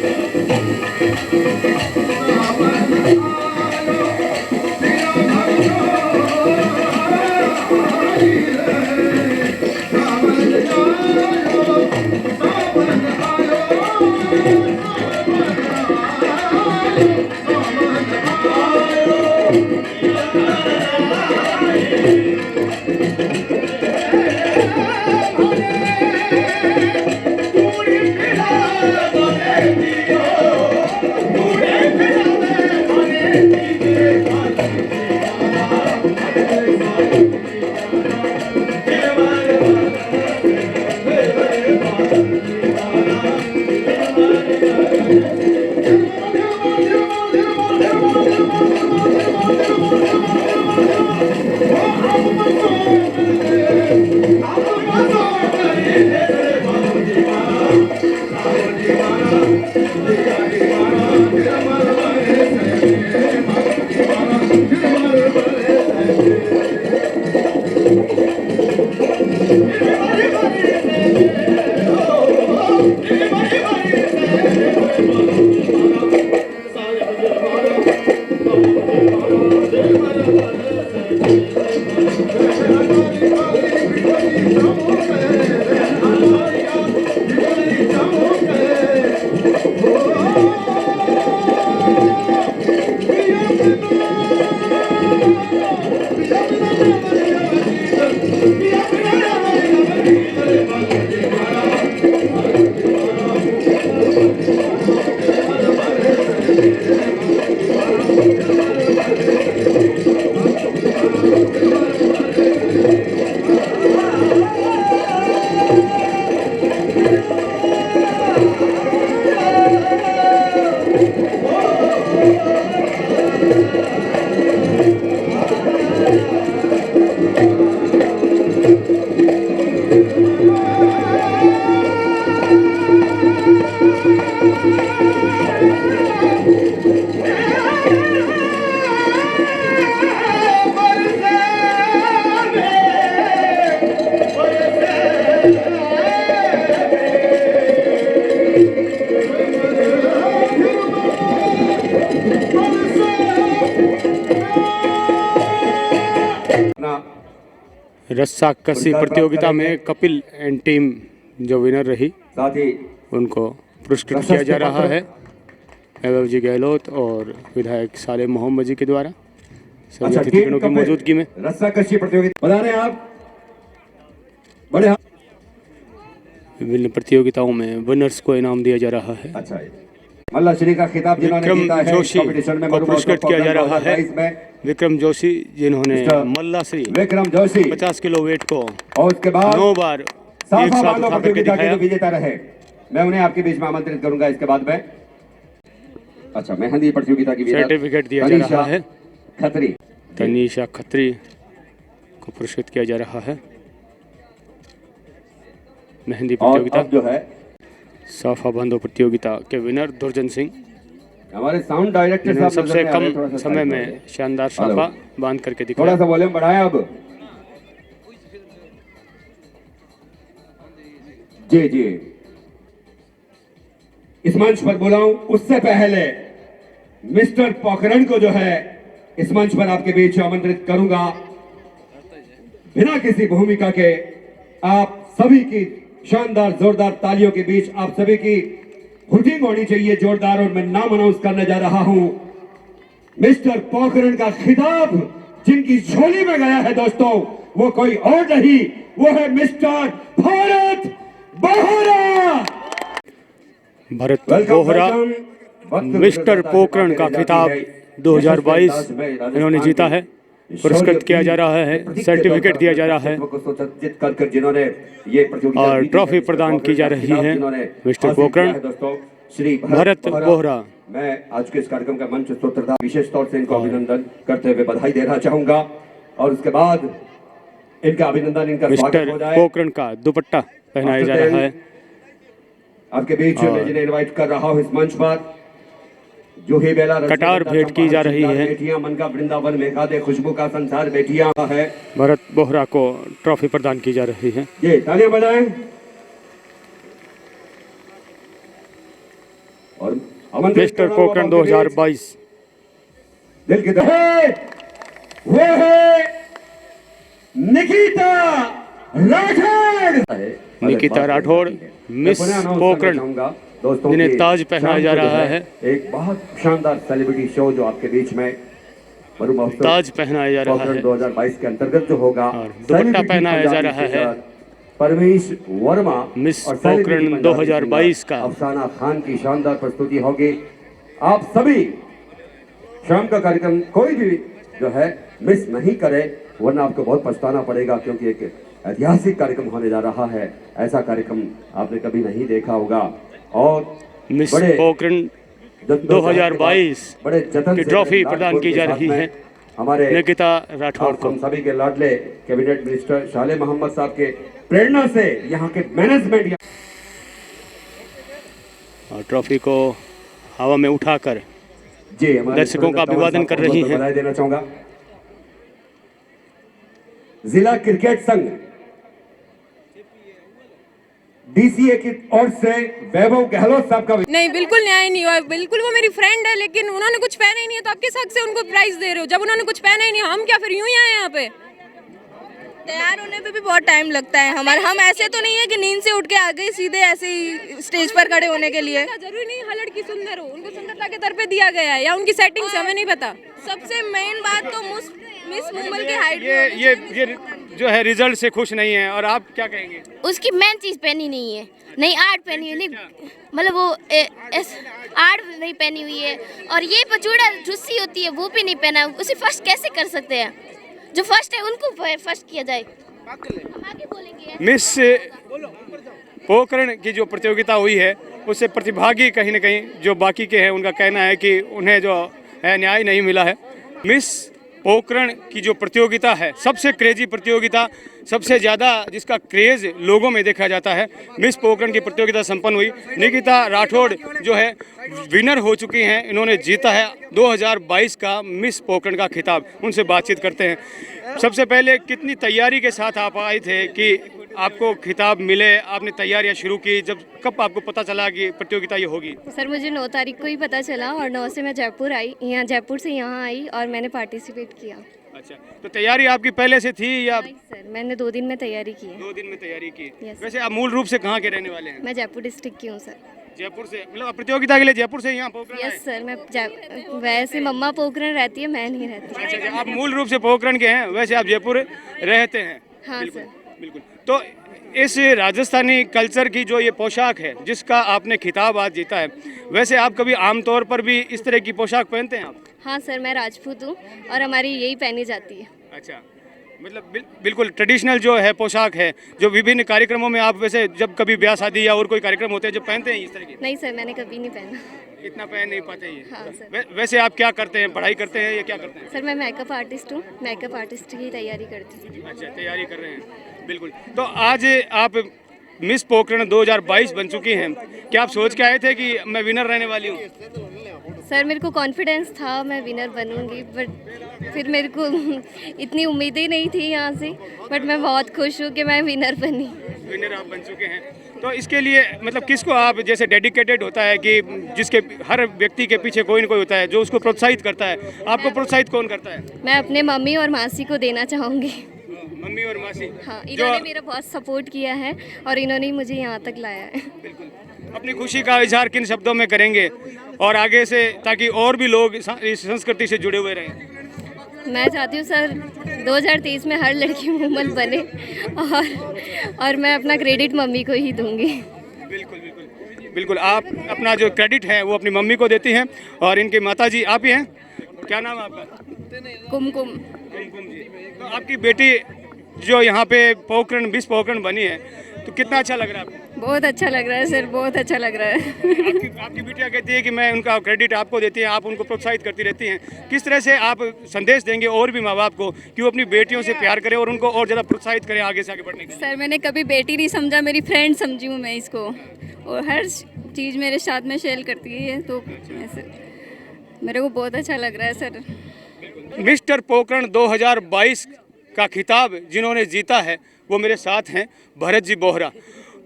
you. रस्साकसी प्रतियोगिता में कपिल एंड टीम जो विनर रही साथ ही उनको पुरस्कृत किया जा रहा है वैभव जी गहलोत और विधायक सालेह मोहम्मद जी के द्वारा सभी अच्छा, अतिथिगणों की टीम मौजूदगी में। रस्साकशी प्रतियोगिता बता रहे हैं आप बड़े विभिन्न प्रतियोगिताओं में विनर्स को इनाम दिया जा रहा है। अच्छा मल्ला श्री का खिताब जिन्होंने विक्रम जीता है जोशी कंपटीशन में को पुरस्कृत किया जा रहा है। 2022 में विक्रम जोशी जिन्होंने मिस्टर मल्ला श्री विक्रम जोशी 50 किलो वेट को और उसके बाद 9 बार एक साफा साथ बांधो उठा करके प्रतियोगिता के दिखाया। जो विजेता रहे मैं उन्हें आपके बीच में आमंत्रित करूंगा इसके बाद में। अच्छा मेहंदी प्रतियोगिता की विजेता सर्टिफिकेट दिया जा रहा है। खत्री तनीषा खत्री को पुरस्कृत किया जा रहा है। मेहंदी और प्रतियोगिता अब जो है साफा बांधो प्रतियोगिता के विनर दुर्जन सिंह हमारे साउंड डायरेक्टर जिन्होंने साहब सबसे नजर में आ रहे हैं, कम थोड़ा सा समय साइड में में। शानदार साफा बांध करके थोड़ा दिखाया। सा वॉल्यूम बढ़ाया अब जी जी इस मंच पर बुलाऊं उससे पहले मिस्टर पोखरण को जो है इस मंच पर आपके बीच आमंत्रित करूंगा। बिना किसी भूमिका के आप सभी की शानदार जोरदार तालियों के बीच आप सभी की हुटिंग होनी चाहिए जोरदार और मैं नाम अनाउंस करने जा रहा हूं। मिस्टर पोखरण का खिताब जिनकी झोली में गया है दोस्तों वो कोई और नहीं वो है मिस्टर भारत बोहरा। भरत बोहरा मिस्टर पोखरण का खिताब 2022 इन्होंने जीता है। पुरस्कृत किया जा रहा है, सर्टिफिकेट दिया जा रहा है जिन्होंने ये प्रतियोगिता और ट्रॉफी प्रदान की जा रही है मिस्टर पोखरण श्री भरत बोहरा। मैं आज के इस कार्यक्रम का मंच सूत्रधार विशेष तौर से इनको अभिनंदन करते हुए बधाई देना चाहूंगा और उसके बाद इनका अभिनंदन इनका स्वागत मिस्टर हो जाए। पोखरण का दुपट्टा पहनाया जा रहा है। आपके बीच में जिन्हें इनवाइट कर रहा हूं इस मंच पर जो ही बेला कटार भेंट की जा रही है। बेटियां मन का वृंदावन में दे खुशबू का संसार बेटियां है। भरत बोहरा को ट्रॉफी प्रदान की जा रही है। ये तालियां बजाएं और मिस्टर पोखरण 2022 दिल की वो है निकिता राठौड़। निकिता राठौड़ मिस पोखरण जिन्हें ताज पहनाया जा रहा है। एक बहुत शानदार सेलिब्रिटी शो जो आपके बीच में मरु महोत्सव ताज पहनाया जा रहा है 2022 के अंतर्गत जो होगा और दुपट्टा पहनाया जा रहा है। परमेश वर्मा मिस और पोखरण 2022 का अफसाना खान की शानदार प्रस्तुति होगी। आप सभी शाम का कार्यक्रम कोई भी जो है मिस नहीं करे वरना आपको बहुत पछताना पड़ेगा क्योंकि एक ऐतिहासिक कार्यक्रम होने जा रहा है। ऐसा कार्यक्रम आपने कभी नहीं देखा होगा और मिस पोखरण 2022 बड़े जतन की से ट्रॉफी प्रदान की जा रही है हमारे निकिता राठौड़ को। हम सभी के लाडले कैबिनेट मिनिस्टर सालेह मोहम्मद साहब के प्रेरणा से यहाँ के मैनेजमेंट और ट्रॉफी को हवा में उठाकर जी हमारे दर्शकों का अभिवादन कर रही हैं। बधाई देना चाहूंगा। जिला क्रिकेट संघ डीसीए की ओर से वैभव गहलोत साहब का नहीं, बिल्कुल न्याय नहीं हुआ। बिल्कुल वो मेरी फ्रेंड है लेकिन उन्होंने कुछ पहना ही नहीं है तो आप किस हक से उनको प्राइज दे रहे हो जब उन्होंने कुछ पहना ही नहीं। हम क्या फिर यूं ही आए यहाँ पे? तैयार होने पे भी बहुत टाइम लगता है हमारा। हम ऐसे तो नहीं है कि नींद से उठ के आ गए सीधे ऐसे ही स्टेज पर खड़े होने के लिए। जरूरी नहीं हर लड़की सुंदर हो, उनको सुंदरता के तरफ दिया गया है या उनकी सेटिंग से हमें नहीं पता। सबसे मेन बात तो मिस मुंबई की हाइट ये जो है रिजल्ट से खुश नहीं है और आप क्या कहेंगे? उसकी मेन चीज़ पहनी नहीं है, नहीं आर्ट पहनी हुई, नहीं मतलब वो आर्ट नहीं पहनी हुई है और ये पचूड़ा जुस्सी होती है वो भी नहीं पहना। उसे फर्स्ट कैसे कर सकते हैं? जो फर्स्ट है उनको फर्स्ट किया जाए। हम आगे बोलेंगे। मिस पोखरण की जो प्रतियोगिता हुई है उससे प्रतिभागी कहीं ना कहीं जो बाकी के हैं उनका कहना है कि उन्हें जो है न्याय नहीं मिला है। मिस पोखरण की जो प्रतियोगिता है सबसे क्रेजी प्रतियोगिता, सबसे ज़्यादा जिसका क्रेज़ लोगों में देखा जाता है। मिस पोखरण की प्रतियोगिता संपन्न हुई। निकिता राठौड़ जो है विनर हो चुकी हैं, इन्होंने जीता है 2022 का मिस पोखरण का खिताब। उनसे बातचीत करते हैं। सबसे पहले कितनी तैयारी के साथ आप आए थे कि आपको खिताब मिले? आपने तैयारियां शुरू की, जब कब आपको पता चला कि प्रतियोगिता ये होगी? सर मुझे 9 तारीख को ही पता चला और 9 से मैं जयपुर आई, यहाँ जयपुर से यहाँ आई और मैंने पार्टिसिपेट किया। अच्छा, तो तैयारी आपकी पहले से थी या नहीं सर, मैंने 2 दिन में तैयारी की है। 2 दिन में तैयारी की? Yes. वैसे आप मूल रूप से कहाँ के रहने वाले हैं? मैं जयपुर डिस्ट्रिक्ट की हूँ सर। जयपुर से, मतलब प्रतियोगिता के लिए जयपुर से यहाँ पोखरण आए? यस सर, मैं वैसे मम्मा पोखरण रहती है, मैं नहीं रहती। अच्छा अच्छा, आप मूल रूप से पोखरण के हैं, वैसे आप जयपुर रहते हैं? हाँ बिल्कुल, सर। बिल्कुल। तो इस राजस्थानी कल्चर की जो ये पोशाक है जिसका आपने खिताब आज जीता है, वैसे आप कभी आमतौर पर भी इस तरह की पोशाक पहनते हैं आप? हाँ सर, मैं राजपूत हूँ और हमारी यही पहनी जाती है। अच्छा, मतलब बिल्कुल ट्रेडिशनल जो है पोशाक है, जो विभिन्न कार्यक्रमों में आप वैसे जब कभी ब्याह शादी या और कोई कार्यक्रम होते हैं जब पहनते हैं इस तरह की? नहीं सर, मैंने कभी नहीं पहना। इतना पहन नहीं पाते ये? हाँ सर। वैसे आप क्या करते हैं, पढ़ाई करते हैं या क्या करते हैं? सर मैं मेकअप आर्टिस्ट हूँ, मेकअप आर्टिस्ट की तैयारी करती हूँ। अच्छा, तैयारी कर रहे हैं, बिल्कुल। तो आज आप मिस पोखरण 2022 बन चुकी हैं, क्या आप सोच के आए थे कि मैं विनर रहने वाली हूँ? सर मेरे को कॉन्फिडेंस था मैं विनर बनूंगी, बट फिर मेरे को इतनी उम्मीदें नहीं थी यहाँ से, बट मैं बहुत खुश हूँ कि मैं विनर बनी। विनर आप बन चुके हैं, तो इसके लिए मतलब किसको आप, जैसे डेडिकेटेड होता है कि जिसके हर व्यक्ति के पीछे कोई ना कोई होता है जो उसको प्रोत्साहित करता है, आपको प्रोत्साहित कौन करता है? मैं अपने मम्मी और मासी को देना चाहूँगी। मम्मी और मासी? हाँ, इन्होंने मेरा बहुत सपोर्ट किया है और इन्होंने ही मुझे यहाँ तक लाया है। बिल्कुल। अपनी खुशी का इजहार किन शब्दों में करेंगे और आगे से, ताकि और भी लोग इस संस्कृति से जुड़े हुए रहें? मैं चाहती हूँ सर 2023 में हर लड़की मुमल बने और मैं अपना क्रेडिट मम्मी को ही दूंगी। बिल्कुल बिल्कुल बिल्कुल, आप अपना जो क्रेडिट है वो अपनी मम्मी को देती हैं और इनके माताजी आप ही हैं, क्या नाम है आपका? कुमकुम। कुमकुम जी। तो आपकी बेटी जो यहाँ पे पोखरण मिस पोखरण बनी है, तो कितना अच्छा लग रहा है आपको? बहुत अच्छा लग रहा है सर, बहुत अच्छा लग रहा है। आपकी बिटिया कहती है कि मैं उनका क्रेडिट आपको देती हैं, आप उनको प्रोत्साहित करती रहती हैं, किस तरह से आप संदेश देंगे और भी माँ बाप को कि वो अपनी बेटियों से प्यार करें और उनको और ज़्यादा प्रोत्साहित करें आगे से आगे बढ़ने के लिए? सर मैंने कभी बेटी नहीं समझा, मेरी फ्रेंड समझी हूँ मैं इसको, और हर चीज़ मेरे साथ में शेयर करती है, तो ऐसे मेरे को बहुत अच्छा लग रहा है सर। मिस्टर पोखरण 2022 का खिताब जिन्होंने जीता है वो मेरे साथ हैं भरत जी बोहरा।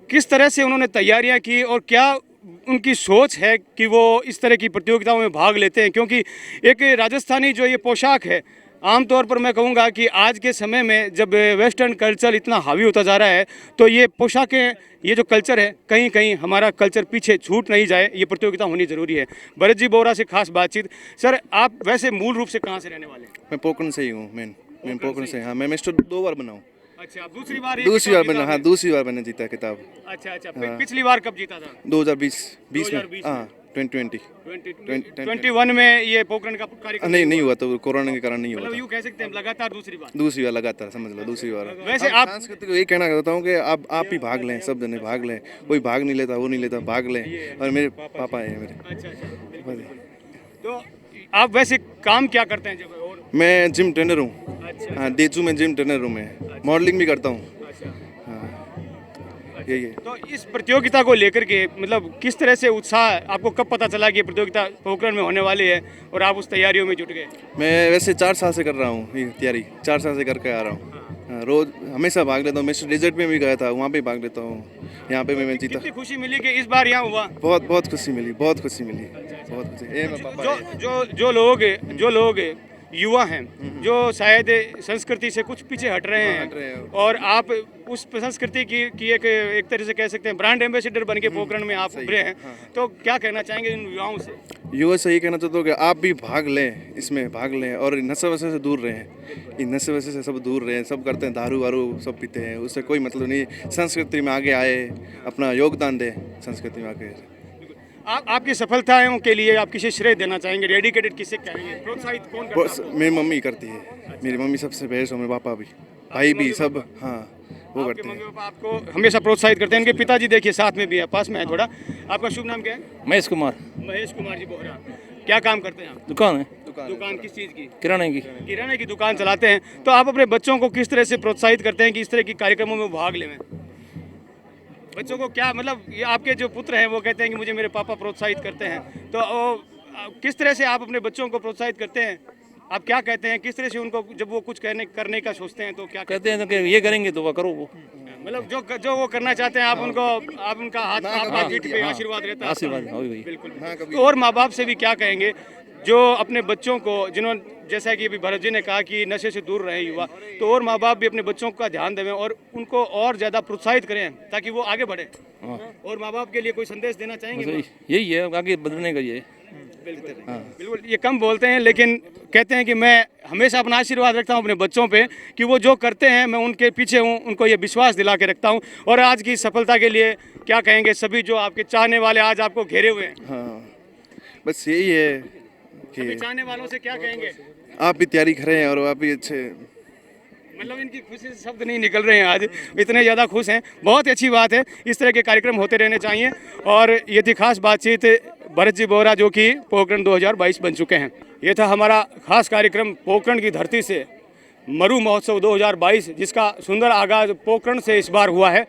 किस तरह से उन्होंने तैयारियां की और क्या उनकी सोच है कि वो इस तरह की प्रतियोगिताओं में भाग लेते हैं, क्योंकि एक राजस्थानी जो ये पोशाक है, आमतौर पर मैं कहूँगा कि आज के समय में जब वेस्टर्न कल्चर इतना हावी होता जा रहा है, तो ये पोशाकें, ये जो कल्चर है, कहीं कहीं हमारा कल्चर पीछे छूट नहीं जाए, ये प्रतियोगिता होनी ज़रूरी है। भरत जी बोहरा से खास बातचीत। सर आप वैसे मूल रूप से कहाँ से रहने वाले हैं? मैं पोखरण से ही हूँ, मैं पोखरण से। हाँ, मैं मिस्टर 2 बार बना हूँ। अच्छा, आप दूसरी बार बना। हाँ, दूसरी बार मैंने जीता किताब। अच्छा अच्छा, पिछली बार कब जीता था? 2020 में। हाँ, 2021 में ये पोखरण का कार्यक्रम नहीं हुआ, तो कोरोना के कारण नहीं हुआ मतलब था। यूँ कह सकते हैं लगातार दूसरी बार लगातार, समझ लो दूसरी बार। वैसे आप सांस्कृतिक को यही कहना चाहता हूँ कि आप ही भाग लें, सब जने भाग लें, कोई भाग नहीं लेता, वो नहीं लेता, भाग लें। और मेरे पापा है मेरे। अच्छा, तो आप वैसे काम क्या करते हैं जब? और मैं जिम ट्रेनर हूँ। हाँ, देचू में जिम ट्रेनर हूँ मैं। मॉडलिंग भी करता हूँ। हाँ, यही है। तो इस प्रतियोगिता को लेकर के मतलब किस तरह से उत्साह, आपको कब पता चला कि ये प्रतियोगिता पोखरण में होने वाली है और आप उस तैयारियों में जुट गए? मैं वैसे 4 साल से कर रहा हूँ ये तैयारी, 4 साल से करके आ रहा हूँ। हाँ, रोज हमेशा भाग लेता हूँ। मैं रिजल्ट में भी गया था, वहाँ पे भाग लेता हूँ। यहाँ पे मैं जीता। कितनी खुशी मिली कि इस बार यहाँ हुआ? बहुत खुशी मिली, बहुत खुशी मिली, बहुत खुशी। ये मेरे पापा है। जो लोग युवा हैं, जो शायद संस्कृति से कुछ पीछे हट रहे हैं और आप उस संस्कृति की एक तरह से कह सकते हैं ब्रांड एम्बेसडर बन के पोखरण में आप उभरे हैं, तो क्या कहना चाहेंगे इन युवाओं से? युवा से ये कहना चाहता हूँ कि आप भी भाग लें, इसमें भाग लें और नशे वशे से दूर रहें। इन नशे वशे से सब दूर रहें। सब करते हैं दारू वारू सब पीते हैं, उससे कोई मतलब नहीं। संस्कृति में आगे आए, अपना योगदान दें संस्कृति में आगे। आपकी सफलताओं के लिए आप किसे श्रेय देना चाहेंगे? डेडिकेटेड किसे कहेंगे? प्रोत्साहित कौन करता है? मेरी मम्मी करती है। मेरी मम्मी सबसे बेस्ट, और मेरे पापा भी, भाई भी, सब। हाँ, वो करते हैं। मम्मी पापा आपको हमेशा प्रोत्साहित करते हैं। इनके पिताजी देखिए साथ में भी है, पास में है थोड़ा। आपका शुभ नाम क्या है? महेश कुमार। महेश कुमार जी बोहरा। क्या काम करते हैं आप? दुकान है। दुकान किस चीज़ की? किराने की। किराने की दुकान चलाते हैं। तो आप अपने बच्चों को किस तरह से प्रोत्साहित करते हैं कि इस तरह की कार्यक्रमों में भाग लें? बच्चों को क्या मतलब, ये आपके जो पुत्र हैं वो कहते हैं कि मुझे मेरे पापा प्रोत्साहित करते हैं, तो किस तरह से आप अपने बच्चों को प्रोत्साहित करते हैं? आप क्या कहते हैं, किस तरह से उनको जब वो कुछ करने का सोचते हैं तो क्या कहते हैं कि ये करेंगे तो वो करो, वो मतलब जो वो करना चाहते हैं आप उनका हाथ आपका पीठ पे आशीर्वाद रहता है? आशीर्वाद। बिल्कुल। तो और माँ बाप से भी क्या कहेंगे जो अपने बच्चों को, जिन्होंने जैसा कि अभी भरत जी ने कहा कि नशे से दूर रहें युवा, तो और माँ बाप भी अपने बच्चों का ध्यान देवें और उनको और ज़्यादा प्रोत्साहित करें ताकि वो आगे बढ़े। और माँ बाप के लिए कोई संदेश देना चाहेंगे? यही है आगे बढ़ने का ये। बिल्कुल, ये कम बोलते हैं लेकिन कहते हैं कि मैं हमेशा अपना आशीर्वाद रखता हूँ अपने बच्चों पे कि वो जो करते हैं मैं उनके पीछे हूँ, उनको ये विश्वास दिला के रखता हूँ। और आज की सफलता के लिए क्या कहेंगे सभी जो आपके चाहने वाले आज आपको घेरे हुए हैं? हाँ, बस यही है सभी कि चाहने वालों से क्या कहेंगे? आप भी तैयारी करें और आप भी अच्छे। मतलब इनकी खुशी से शब्द नहीं निकल रहे हैं, आज इतने ज़्यादा खुश हैं। बहुत ही अच्छी बात है, इस तरह के कार्यक्रम होते रहने चाहिए। और ये थी खास बातचीत भरत जी बोहरा जो कि पोखरण 2022 बन चुके हैं। ये था हमारा खास कार्यक्रम पोखरण की धरती से मरु महोत्सव 2022, जिसका सुंदर आगाज पोखरण से इस बार हुआ है।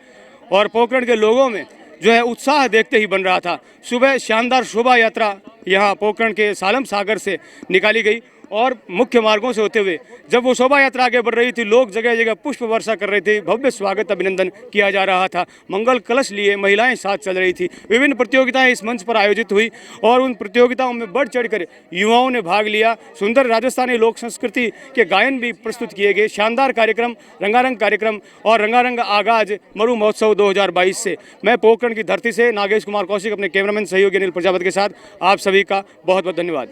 और पोखरण के लोगों में जो है उत्साह देखते ही बन रहा था। सुबह शानदार शोभा यात्रा यहाँ पोखरण के सालम सागर से निकाली गई और मुख्य मार्गों से होते हुए जब वो शोभा यात्रा आगे बढ़ रही थी, लोग जगह जगह पुष्प वर्षा कर रहे थे, भव्य स्वागत अभिनंदन किया जा रहा था, मंगल कलश लिए महिलाएं साथ चल रही थी। विभिन्न प्रतियोगिताएं इस मंच पर आयोजित हुई और उन प्रतियोगिताओं में बढ़ चढ़कर युवाओं ने भाग लिया। सुंदर राजस्थानी लोक संस्कृति के गायन भी प्रस्तुत किए गए। शानदार कार्यक्रम, रंगारंग कार्यक्रम और रंगारंग आगाज मरु महोत्सव 2022 से। मैं पोखरण की धरती से नागेश कुमार कौशिक अपने कैमरामैन सहयोगी अनिल प्रजापति के साथ आप सभी का बहुत बहुत धन्यवाद।